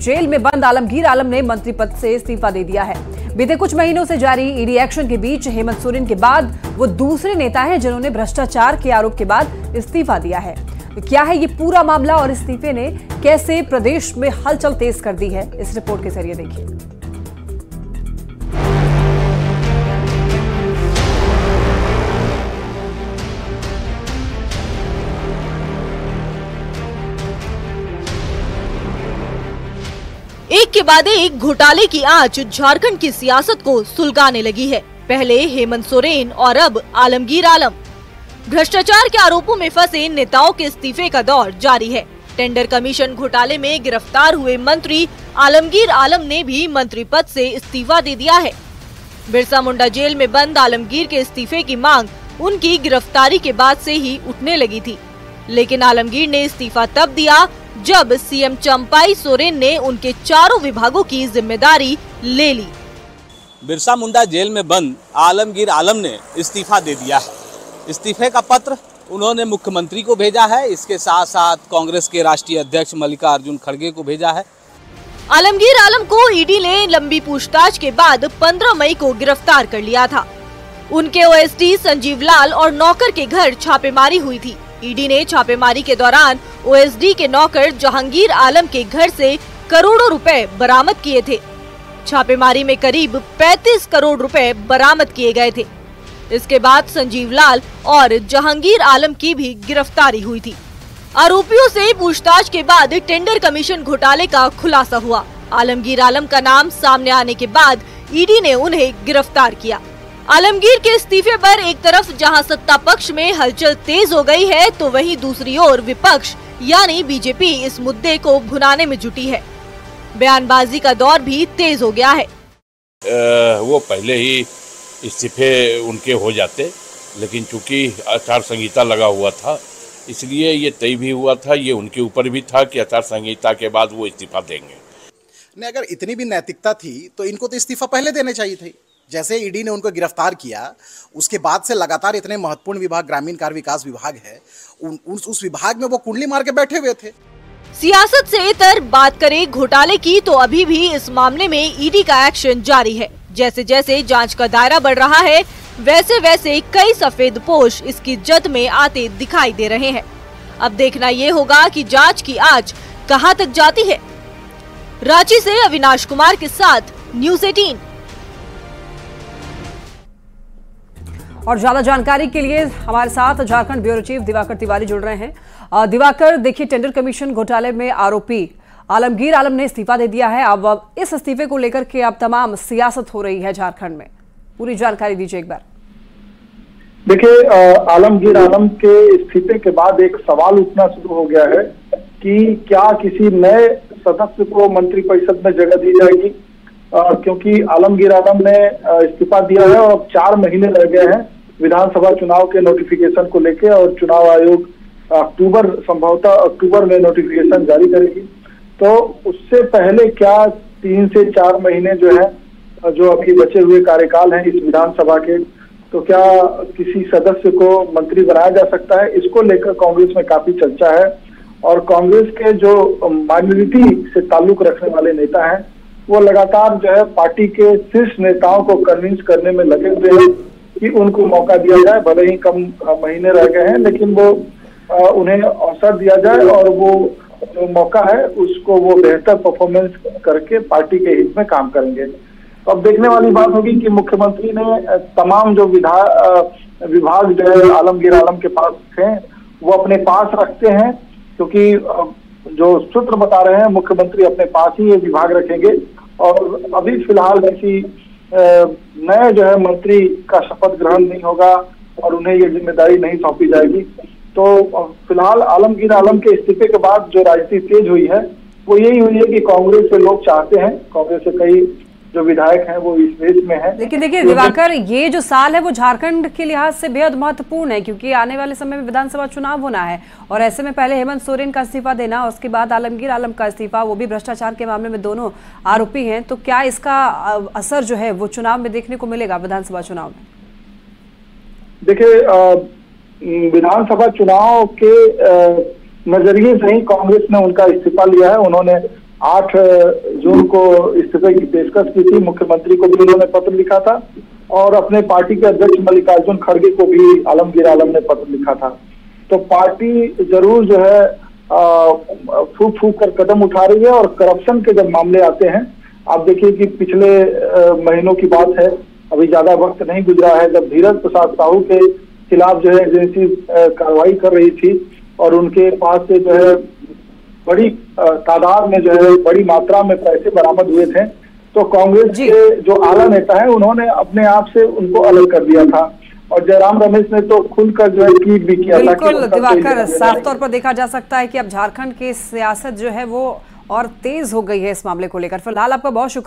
Jail में बंद आलमगीर आलम ने मंत्री पद से इस्तीफा दे दिया है। बीते कुछ महीनों से जारी ईडी एक्शन के बीच हेमंत सोरेन के बाद वो दूसरे नेता हैं जिन्होंने भ्रष्टाचार के आरोप के बाद इस्तीफा दिया है। क्या है ये पूरा मामला और इस्तीफे ने कैसे प्रदेश में हलचल तेज कर दी है, इस रिपोर्ट के जरिए देखिए। एक के बाद एक घोटाले की आंच झारखंड की सियासत को सुलगाने लगी है। पहले हेमंत सोरेन और अब आलमगीर आलम। भ्रष्टाचार के आरोपों में फंसे नेताओं के इस्तीफे का दौर जारी है। टेंडर कमीशन घोटाले में गिरफ्तार हुए मंत्री आलमगीर आलम ने भी मंत्री पद से इस्तीफा दे दिया है। बिरसा मुंडा जेल में बंद आलमगीर के इस्तीफे की मांग उनकी गिरफ्तारी के बाद से ही उठने लगी थी, लेकिन आलमगीर ने इस्तीफा तब दिया जब सीएम चंपाई सोरेन ने उनके चारों विभागों की जिम्मेदारी ले ली। बिरसा मुंडा जेल में बंद आलमगीर आलम ने इस्तीफा दे दिया है। इस्तीफे का पत्र उन्होंने मुख्यमंत्री को भेजा है। इसके साथ साथ कांग्रेस के राष्ट्रीय अध्यक्ष मल्लिकार्जुन खड़गे को भेजा है। आलमगीर आलम को ईडी ने लंबी पूछताछ के बाद 15 मई को गिरफ्तार कर लिया था। उनके ओएसडी संजीव लाल और नौकर के घर छापेमारी हुई थी। ईडी ने छापेमारी के दौरान ओएसडी के नौकर जहांगीर आलम के घर से करोड़ों रुपए बरामद किए थे। छापेमारी में करीब 35 करोड़ रुपए बरामद किए गए थे। इसके बाद संजीव लाल और जहांगीर आलम की भी गिरफ्तारी हुई थी। आरोपियों से पूछताछ के बाद टेंडर कमीशन घोटाले का खुलासा हुआ। आलमगीर आलम का नाम सामने आने के बाद ईडी ने उन्हें गिरफ्तार किया। आलमगीर के इस्तीफे पर एक तरफ जहां सत्ता पक्ष में हलचल तेज हो गई है, तो वहीं दूसरी ओर विपक्ष यानी बीजेपी इस मुद्दे को भुनाने में जुटी है। बयानबाजी का दौर भी तेज हो गया है। वो पहले ही इस्तीफे उनके हो जाते, लेकिन चूंकि आचार संहिता लगा हुआ था इसलिए ये तय भी हुआ था, ये उनके ऊपर भी था कि आचार संहिता के बाद वो इस्तीफा देंगे। नहीं, अगर इतनी भी नैतिकता थी तो इनको तो इस्तीफा पहले देने चाहिए थे। जैसे ईडी ने उनको गिरफ्तार किया, उसके बाद से लगातार इतने महत्वपूर्ण विभाग ग्रामीण कार्य विकास विभाग है, उस विभाग में वो कुंडली मार के बैठे हुए थे। सियासत से इतर बात करें घोटाले की, तो अभी भी इस मामले में ईडी का एक्शन जारी है। जैसे जैसे जांच का दायरा बढ़ रहा है, वैसे वैसे कई सफेदपोश इसकी जद में आते दिखाई दे रहे हैं। अब देखना ये होगा कि जांच की आंच कहां तक जाती है। रांची से अविनाश कुमार के साथ न्यूज़ 18। और ज्यादा जानकारी के लिए हमारे साथ झारखंड ब्यूरो चीफ दिवाकर तिवारी जुड़ रहे हैं। दिवाकर, देखिए, टेंडर कमीशन घोटाले में आरोपी आलमगीर आलम ने इस्तीफा दे दिया है। अब इस इस्तीफे को लेकर के अब तमाम सियासत हो रही है झारखंड में, पूरी जानकारी दीजिए एक बार। देखिए, आलमगीर आलम के इस्तीफे के बाद एक सवाल उठना शुरू हो गया है कि क्या किसी नए सदस्य को मंत्रिपरिषद में जगह दी जाएगी, क्योंकि आलमगीर आलम ने इस्तीफा दिया है और अब 4 महीने रह गए हैं विधानसभा चुनाव के नोटिफिकेशन को लेके, और चुनाव आयोग संभवतः अक्टूबर में नोटिफिकेशन जारी करेगी। तो उससे पहले क्या 3 से 4 महीने जो है, जो अभी बचे हुए कार्यकाल हैं इस विधानसभा के, तो क्या किसी सदस्य को मंत्री बनाया जा सकता है? इसको लेकर कांग्रेस में काफी चर्चा है। और कांग्रेस के जो माइनॉरिटी से ताल्लुक रखने वाले नेता हैं, वो लगातार जो है पार्टी के शीर्ष नेताओं को कन्विंस करने में लगे हुए हैं कि उनको मौका दिया जाए। भले ही कम महीने रह गए हैं, लेकिन वो उन्हें अवसर दिया जाए और वो जो मौका है उसको वो बेहतर परफॉर्मेंस करके पार्टी के हित में काम करेंगे। अब देखने वाली बात होगी कि मुख्यमंत्री ने तमाम जो विभाग जो है आलमगीर आलम के पास थे वो अपने पास रखते हैं, क्योंकि जो सूत्र बता रहे हैं मुख्यमंत्री अपने पास ही ये विभाग रखेंगे। और अभी फिलहाल किसी नए जो है मंत्री का शपथ ग्रहण नहीं होगा और उन्हें ये जिम्मेदारी नहीं सौंपी जाएगी। तो फिलहाल आलमगीर आलम के इस्तीफे के बाद जो राजनीति तेज हुई है वो यही हुई है कि कांग्रेस से लोग चाहते हैं, कांग्रेस से कई जो विधायक हैं वो इस देश में हैं। लेकिन देखिए दिवाकर, ये जो साल है वो झारखंड के लिहाज से बेहद महत्वपूर्ण है, क्योंकि आने वाले समय में विधानसभा चुनाव होना है और ऐसे में पहले हेमंत सोरेन का इस्तीफा देना और उसके बाद आलमगीर आलम का इस्तीफा, वो भी भ्रष्टाचार के मामले में दोनों आरोपी हैं। तो क्या इसका असर जो है वो चुनाव में देखने को मिलेगा, विधानसभा चुनाव में? देखिए, विधानसभा चुनाव के नजरिए से ही कांग्रेस ने उनका इस्तीफा लिया है। उन्होंने 8 जून को इस्तीफे की पेशकश की थी। मुख्यमंत्री को भी उन्होंने पत्र लिखा था और अपने पार्टी के अध्यक्ष मल्लिकार्जुन खड़गे को भी आलमगीर आलम ने पत्र लिखा था। तो पार्टी जरूर जो है फूक फूक कर कदम उठा रही है। और करप्शन के जब मामले आते हैं, आप देखिए कि पिछले महीनों की बात है, अभी ज्यादा वक्त नहीं गुजरा है, जब धीरज प्रसाद साहू के खिलाफ जो है एजेंसी कार्रवाई कर रही थी और उनके पास से जो है बड़ी तादाद में जो है बड़ी मात्रा में पैसे बरामद हुए थे, तो कांग्रेस के जो आला नेता हैं उन्होंने अपने आप से उनको अलग कर दिया था। और जयराम रमेश ने तो खुलकर जो है ट्वीट भी किया था। बिल्कुल दिवाकर, साफ तौर पर देखा जा सकता है कि अब झारखंड की सियासत जो है वो और तेज हो गई है इस मामले को लेकर। फिलहाल आपका बहुत शुक्रिया।